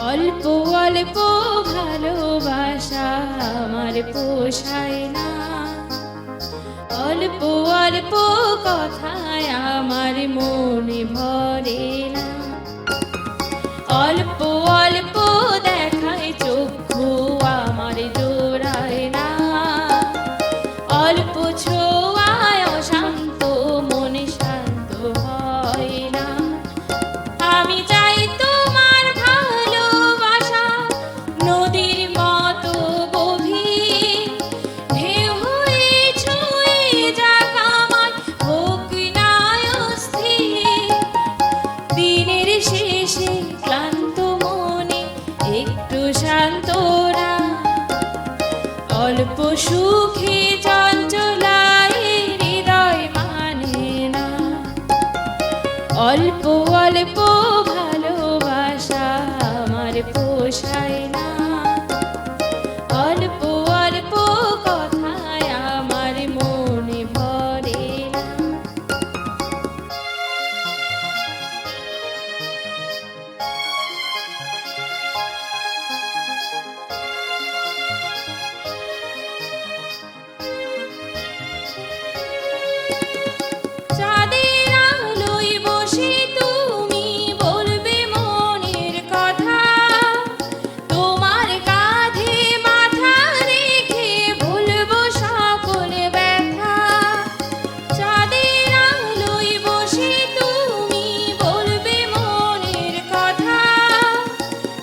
অল্প অল্প ভালোবাসা আমার পোষায় না, অল্প অল্প কথায় আমার মনে ভরে না, অল্প অল্প দেখায় চক্ষু আমার জোড়ায় না, অল্প ছোঁয়ায় অশান্ত মনে শান্ত হয় না। আমি চাই তোমার ভালোবাসা নদীর মতো গভীর, ঢেউ হয়ে ছুঁয়ে যাক আমার, হোক না অস্থির। দিনের শেষে ক্লান্ত মনে একটু শান্তরা, অল্প সুখে চঞ্চলায় হৃদয় মানে না, অল্প অল্প ভালোবাসা আমার পোষায় না, অল্প অল্প কথায় আমার মনে ভরে না। চাঁদের আলোয় বসে তুমি বলবে মনের কথা, তোমার কাঁধে মাথা রেখে ভুলবো সকল ব্যথা। চাঁদের আলোয় বসে তুমি বলবে মনের কথা,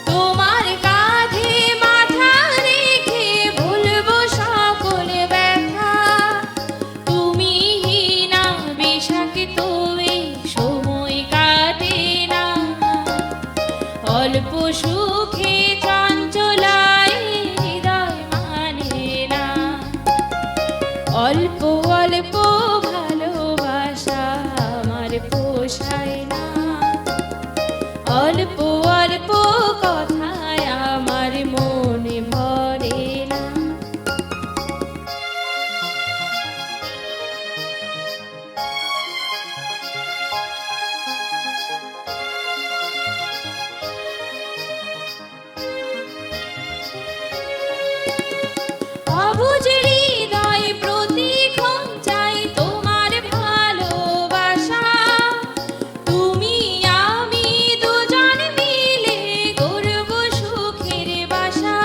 তোমার কাঁধে মাথা রেখে ভুলবো সকল ব্যথা। তুমি হীনা বিষাক্ত এই সময় কাটে না, অল্প সুখে চঞ্চলায় হৃদয় মানে না, অল্প অল্প ভালোবাসা আমার পোষায় না, অল্প অল্প কথায় আমার মনে ভরে না। অবুঝ হৃদয় প্রতিক্ষণ চাই তোমার ভালোবাসা, তুমি আমি দুজন মিলে গড়ব সুখের বাসা।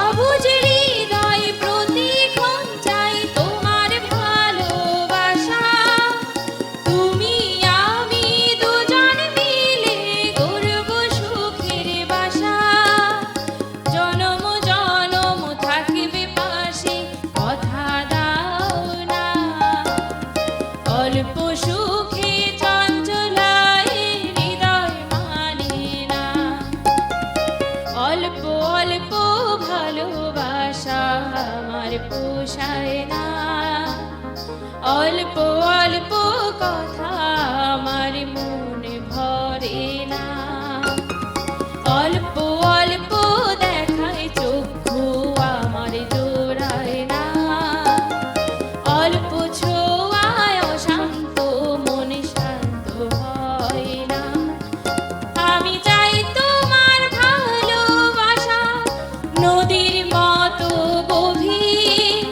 অবুঝ হৃদয় প্রতিক্ষণ চাই তোমার ভালোবাসা, তুমি আমি দুজন মিলে গড়ব সুখের বাসা। জনম জনম থাকবে পাশে কথা দাও না, অল্প সুখে চঞ্চলায় হৃদয় মানে না, অল্প অল্প ভালোবাসা আমার পোষায় না, অল্প অল্প কথা আমার মনে ভরে না, অল্প অল্প দেখায় চক্ষু আমার জোড়ায় না, অল্প ছোঁয়ায় অশান্ত মনে শান্ত হয় না। আমি চাই তোমার ভালোবাসা নদীর মতো গভীর,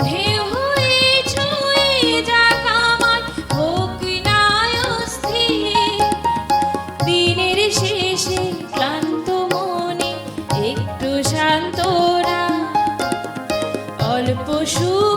ঢেউ হয়ে ছুঁয়ে যাক আমার, হোক না অস্থির। দিনের শেষে ক্লান্ত মনে একটু শান্তরা, অল্প সুখ